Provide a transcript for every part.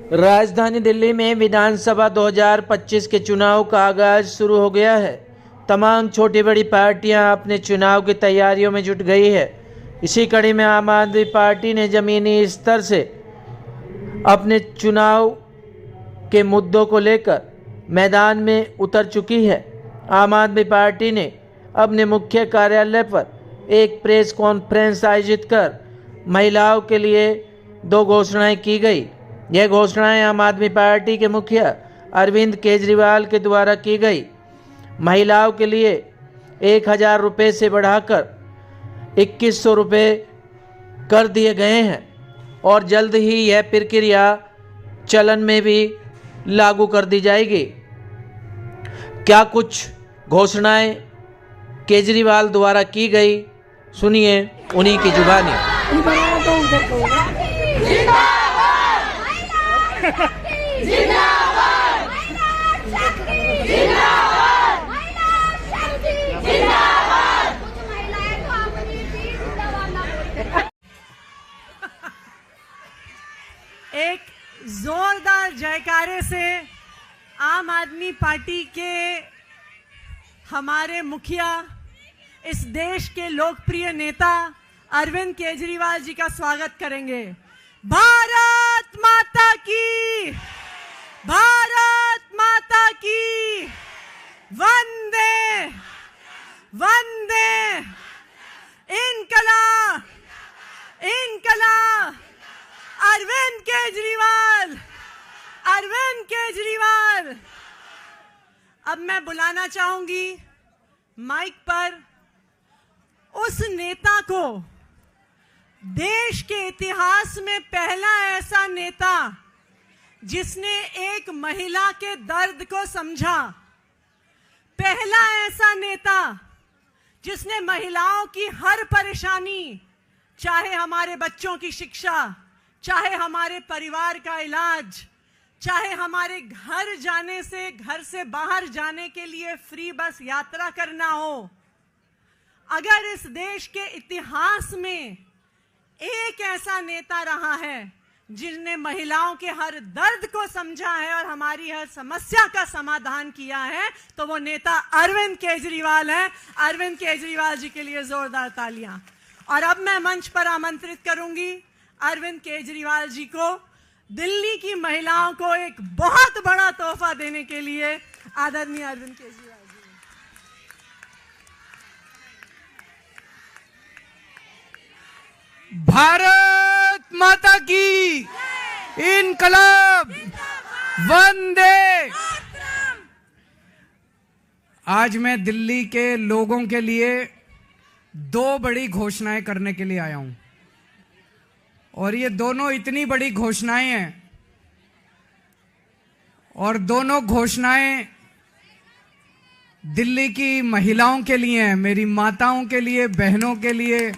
राजधानी दिल्ली में विधानसभा 2025 के चुनाव का आगाज शुरू हो गया है। तमाम छोटी बड़ी पार्टियां अपने चुनाव की तैयारियों में जुट गई है। इसी कड़ी में आम आदमी पार्टी ने जमीनी स्तर से अपने चुनाव के मुद्दों को लेकर मैदान में उतर चुकी है। आम आदमी पार्टी ने अपने मुख्य कार्यालय पर एक प्रेस कॉन्फ्रेंस आयोजित कर महिलाओं के लिए 2 घोषणाएं की गई। यह घोषणाएं आम आदमी पार्टी के मुखिया अरविंद केजरीवाल के द्वारा की गई। महिलाओं के लिए 1000 रुपये से बढ़ाकर 2100 रुपये कर दिए गए हैं और जल्द ही यह प्रक्रिया चलन में भी लागू कर दी जाएगी। क्या कुछ घोषणाएं केजरीवाल द्वारा की गई, सुनिए उन्हीं की जुबानी। एक जोरदार जयकारे से आम आदमी पार्टी के हमारे मुखिया, इस देश के लोकप्रिय नेता अरविंद केजरीवाल जी का स्वागत करेंगे। भारत माता की, भारत माता की, वंदे वंदे, इनकलाब इनकलाब, अरविंद केजरीवाल, अरविंद केजरीवाल। अब मैं बुलाना चाहूंगी माइक पर उस नेता को, देश के इतिहास में पहला ऐसा नेता जिसने एक महिला के दर्द को समझा, पहला ऐसा नेता जिसने महिलाओं की हर परेशानी, चाहे हमारे बच्चों की शिक्षा, चाहे हमारे परिवार का इलाज, चाहे हमारे घर से बाहर जाने के लिए फ्री बस यात्रा करना हो, अगर इस देश के इतिहास में एक ऐसा नेता रहा है जिसने महिलाओं के हर दर्द को समझा है और हमारी हर समस्या का समाधान किया है, तो वो नेता अरविंद केजरीवाल है। अरविंद केजरीवाल जी के लिए जोरदार तालियां। और अब मैं मंच पर आमंत्रित करूंगी अरविंद केजरीवाल जी को, दिल्ली की महिलाओं को एक बहुत बड़ा तोहफा देने के लिए। आदरणीय अरविंद केजरीवाल जी। भारत माता की, इनकलाब, वंदे। आज मैं दिल्ली के लोगों के लिए 2 बड़ी घोषणाएं करने के लिए आया हूं, और ये दोनों इतनी बड़ी घोषणाएं हैं, और दोनों घोषणाएं दिल्ली की महिलाओं के लिए हैं, मेरी माताओं के लिए, बहनों के लिए।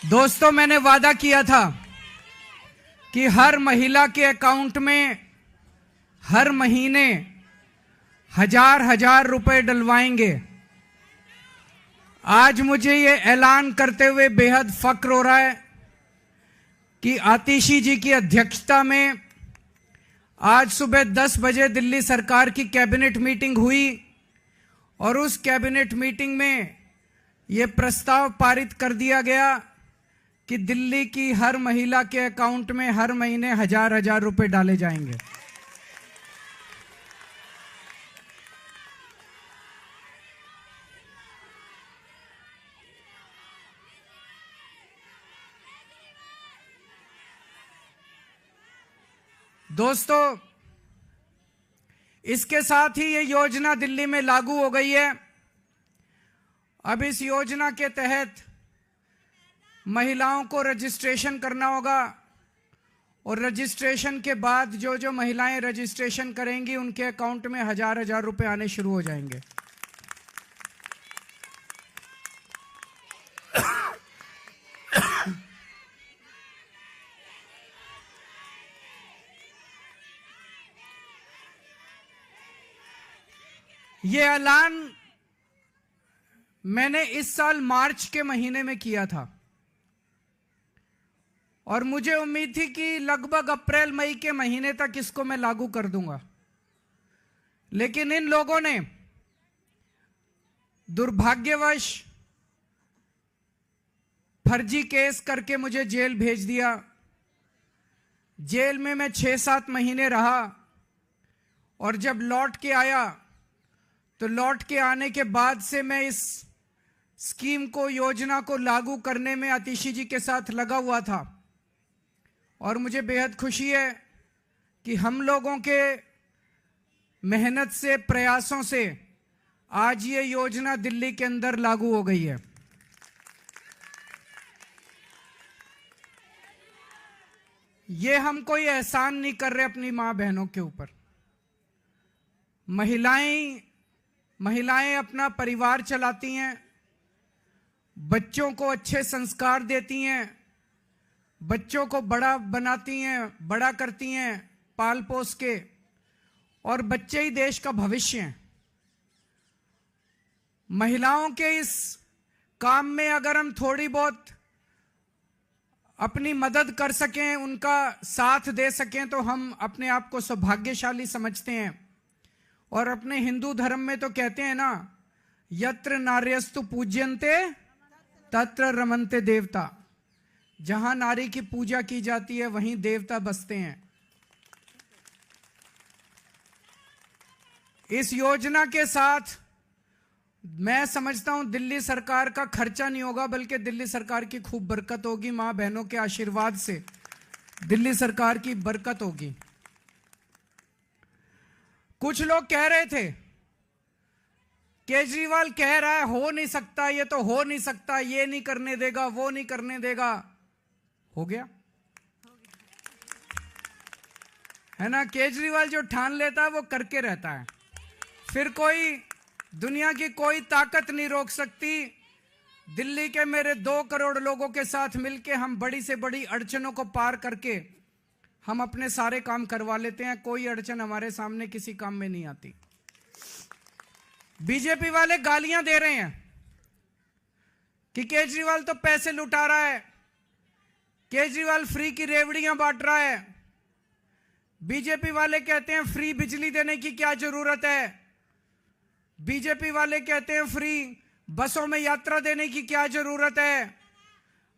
दोस्तों, मैंने वादा किया था कि हर महिला के अकाउंट में हर महीने 1000 रुपए डलवाएंगे। आज मुझे ये ऐलान करते हुए बेहद फक्र हो रहा है कि आतिशी जी की अध्यक्षता में आज सुबह 10 बजे दिल्ली सरकार की कैबिनेट मीटिंग हुई, और उस कैबिनेट मीटिंग में ये प्रस्ताव पारित कर दिया गया कि दिल्ली की हर महिला के अकाउंट में हर महीने 1000 रुपए डाले जाएंगे। दोस्तों, इसके साथ ही ये योजना दिल्ली में लागू हो गई है। अब इस योजना के तहत महिलाओं को रजिस्ट्रेशन करना होगा, और रजिस्ट्रेशन के बाद जो जो महिलाएं रजिस्ट्रेशन करेंगी उनके अकाउंट में 1000 रुपए आने शुरू हो जाएंगे। ये ऐलान मैंने इस साल मार्च के महीने में किया था और मुझे उम्मीद थी कि लगभग अप्रैल मई के महीने तक इसको मैं लागू कर दूंगा, लेकिन इन लोगों ने दुर्भाग्यवश फर्जी केस करके मुझे जेल भेज दिया। जेल में मैं 6-7 महीने रहा और जब लौट के आया तो लौट के आने के बाद से मैं इस स्कीम को, योजना को लागू करने में आतिशी जी के साथ लगा हुआ था और मुझे बेहद खुशी है कि हम लोगों के मेहनत से, प्रयासों से आज ये योजना दिल्ली के अंदर लागू हो गई है। ये हम कोई एहसान नहीं कर रहे अपनी मां बहनों के ऊपर। महिलाएं अपना परिवार चलाती हैं, बच्चों को अच्छे संस्कार देती हैं, बच्चों को बड़ा बनाती हैं, बड़ा करती हैं पाल पोस के, और बच्चे ही देश का भविष्य हैं। महिलाओं के इस काम में अगर हम थोड़ी बहुत अपनी मदद कर सकें, उनका साथ दे सकें, तो हम अपने आप को सौभाग्यशाली समझते हैं। और अपने हिंदू धर्म में तो कहते हैं ना, यत्र नार्यस्तु पूज्यन्ते तत्र रमन्ते देवता। जहां नारी की पूजा की जाती है वहीं देवता बसते हैं। इस योजना के साथ मैं समझता हूं दिल्ली सरकार का खर्चा नहीं होगा, बल्कि दिल्ली सरकार की खूब बरकत होगी। मां बहनों के आशीर्वाद से दिल्ली सरकार की बरकत होगी। कुछ लोग कह रहे थे केजरीवाल कह रहा है हो नहीं सकता, ये तो हो नहीं सकता, ये नहीं करने देगा, वो नहीं करने देगा। हो गया है ना। केजरीवाल जो ठान लेता है वो करके रहता है, फिर कोई दुनिया की कोई ताकत नहीं रोक सकती। दिल्ली के मेरे 2 करोड़ लोगों के साथ मिलके हम बड़ी से बड़ी अड़चनों को पार करके हम अपने सारे काम करवा लेते हैं। कोई अड़चन हमारे सामने किसी काम में नहीं आती। बीजेपी वाले गालियां दे रहे हैं कि केजरीवाल तो पैसे लुटा रहा है, केजरीवाल फ्री की रेवड़ियां बांट रहा है। बीजेपी वाले कहते हैं फ्री बिजली देने की क्या जरूरत है, बीजेपी वाले कहते हैं फ्री बसों में यात्रा देने की क्या जरूरत है।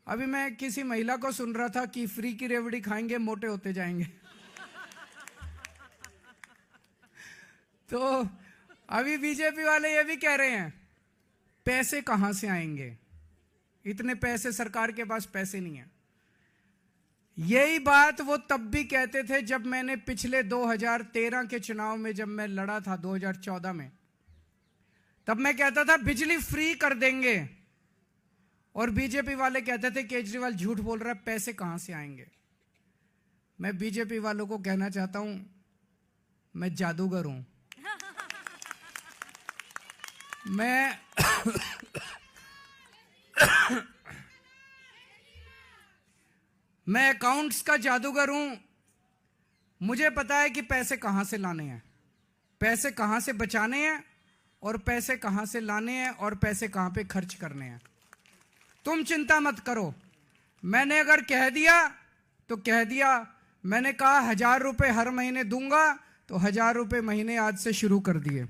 अभी मैं किसी महिला को सुन रहा था कि फ्री की रेवड़ी खाएंगे मोटे होते जाएंगे। तो अभी बीजेपी वाले ये भी कह रहे हैं पैसे कहां से आएंगे, इतने पैसे सरकार के पास पैसे नहीं है। यही बात वो तब भी कहते थे जब मैंने पिछले 2013 के चुनाव में जब मैं लड़ा था 2014 में, तब मैं कहता था बिजली फ्री कर देंगे और बीजेपी वाले कहते थे केजरीवाल झूठ बोल रहा है, पैसे कहां से आएंगे। मैं बीजेपी वालों को कहना चाहता हूं मैं जादूगर हूं। मैं अकाउंट्स का जादूगर हूं। मुझे पता है कि पैसे कहां से लाने हैं, पैसे कहां से बचाने हैं और पैसे कहां से लाने हैं और पैसे कहां पे खर्च करने हैं। तुम चिंता मत करो। मैंने अगर कह दिया तो कह दिया। मैंने कहा 1000 रुपए हर महीने दूंगा तो 1000 रुपए महीने आज से शुरू कर दिए।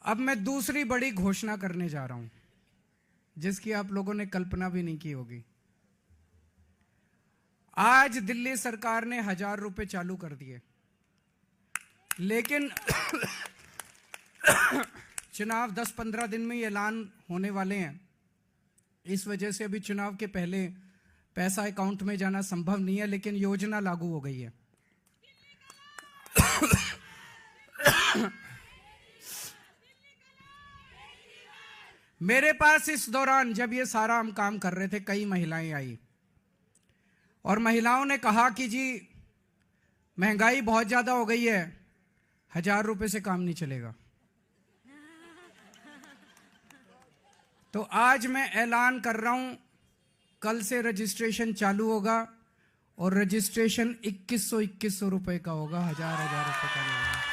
अब मैं दूसरी बड़ी घोषणा करने जा रहा हूं जिसकी आप लोगों ने कल्पना भी नहीं की होगी। आज दिल्ली सरकार ने 1000 रुपए चालू कर दिए, लेकिन चुनाव 10-15 दिन में ही ऐलान होने वाले हैं। इस वजह से अभी चुनाव के पहले पैसा अकाउंट में जाना संभव नहीं है, लेकिन योजना लागू हो गई है। मेरे पास इस दौरान जब ये सारा हम काम कर रहे थे कई महिलाएं आई और महिलाओं ने कहा कि जी महंगाई बहुत ज्यादा हो गई है, 1000 रुपए से काम नहीं चलेगा। तो आज मैं ऐलान कर रहा हूं कल से रजिस्ट्रेशन चालू होगा और रजिस्ट्रेशन 2100 रुपए का होगा, 1000 रुपए का नहीं होगा।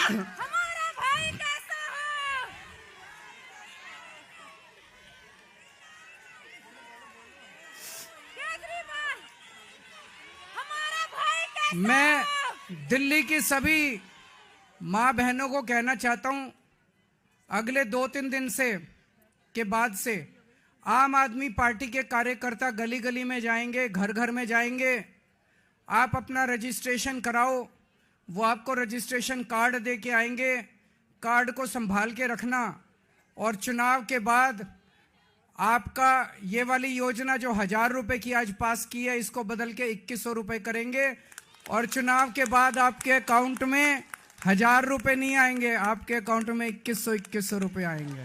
हमारा भाई कैसा है? केजरीवाल, हमारा भाई कैसा है? मैं दिल्ली की सभी माँ बहनों को कहना चाहता हूं, अगले 2-3 दिन से के बाद से आम आदमी पार्टी के कार्यकर्ता गली गली में जाएंगे, घर घर में जाएंगे। आप अपना रजिस्ट्रेशन कराओ, वो आपको रजिस्ट्रेशन कार्ड दे के आएंगे। कार्ड को संभाल के रखना, और चुनाव के बाद आपका ये वाली योजना जो 1000 रुपए की आज पास की है, इसको बदल के 2100 रुपए करेंगे। और चुनाव के बाद आपके अकाउंट में 1000 रुपए नहीं आएंगे, आपके अकाउंट में 2100 रुपए आएंगे।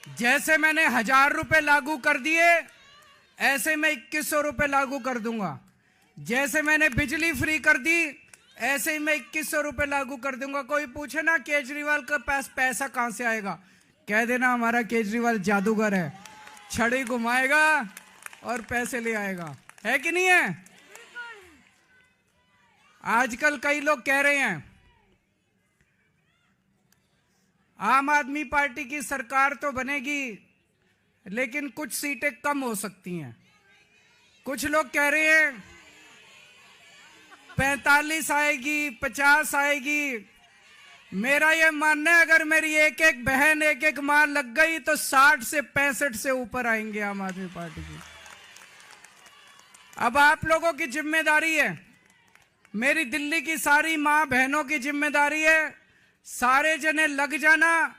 जैसे मैंने 1000 रुपए लागू कर दिए, ऐसे मैं 2100 रुपए लागू कर दूंगा। जैसे मैंने बिजली फ्री कर दी, ऐसे ही मैं 2100 रुपए लागू कर दूंगा। कोई पूछे ना केजरीवाल का पास पैसा कहां से आएगा, कह देना हमारा केजरीवाल जादूगर है, छड़ी घुमाएगा और पैसे ले आएगा। है कि नहीं है? आजकल कई लोग कह रहे हैं आम आदमी पार्टी की सरकार तो बनेगी, लेकिन कुछ सीटें कम हो सकती हैं। कुछ लोग कह रहे हैं 45 आएगी, 50 आएगी। मेरा यह मानना है, अगर मेरी एक एक बहन, एक एक मां लग गई तो 60 से 65 से ऊपर आएंगे आम आदमी पार्टी की। अब आप लोगों की जिम्मेदारी है, मेरी दिल्ली की सारी मां बहनों की जिम्मेदारी है, सारे जने लग जाना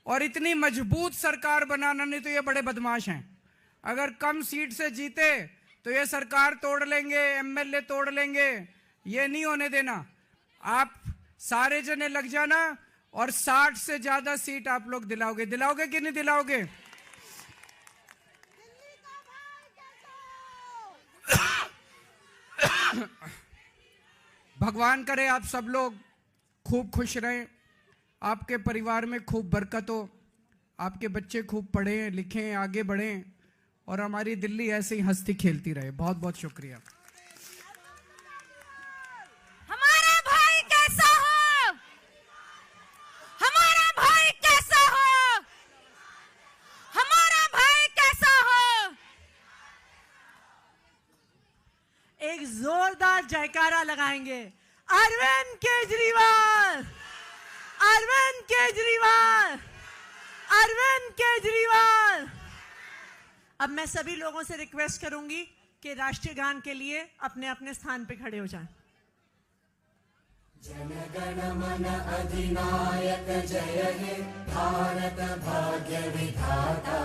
और इतनी मजबूत सरकार बनाना। नहीं तो ये बड़े बदमाश हैं, अगर कम सीट से जीते तो ये सरकार तोड़ लेंगे, एमएलए तोड़ लेंगे। ये नहीं होने देना। आप सारे जने लग जाना और 60 से ज्यादा सीट आप लोग दिलाओगे। दिलाओगे कि नहीं दिलाओगे? भगवान करे आप सब लोग खूब खुश रहें, आपके परिवार में खूब बरकत हो, आपके बच्चे खूब पढ़ें लिखें, आगे बढ़ें, और हमारी दिल्ली ऐसे ही हंसती खेलती रहे। बहुत बहुत शुक्रिया। हमारा भाई कैसा हो? हमारा भाई कैसा हो? हमारा भाई कैसा हो? एक जोरदार जयकारा लगाएंगे। अरविंद केजरीवाल, अरविंद केजरीवाल, अरविंद केजरीवाल। अब मैं सभी लोगों से रिक्वेस्ट करूंगी कि राष्ट्रीय गान के लिए अपने अपने स्थान पे खड़े हो जाएं। जन गण मन अधिनायक जय हे भारत भाग्य विधाता,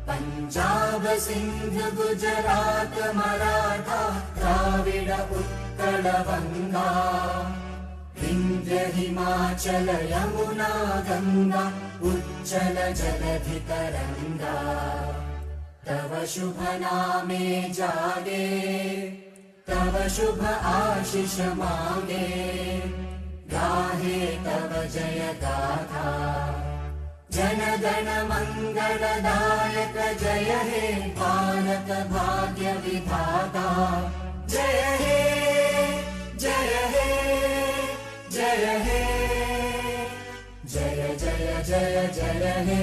पंजाब सिंध गुजरात मराठा द्राविड उत्कल बंगा, विंध्य हिमाचल यमुना गंगा उच्चल जलधि तरंगा, तव शुभ नामे जागे, तव शुभ आशीष मांगे, गाहे तव जय गाथा, जन गण मंगलदायक जय हे भारत भाग्य विधाता, जय हे जय हे जय हे जय जय जय जय हे।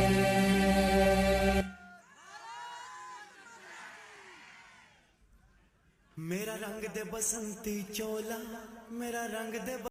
मेरा रंग दे बसंती चोला, मेरा रंग दे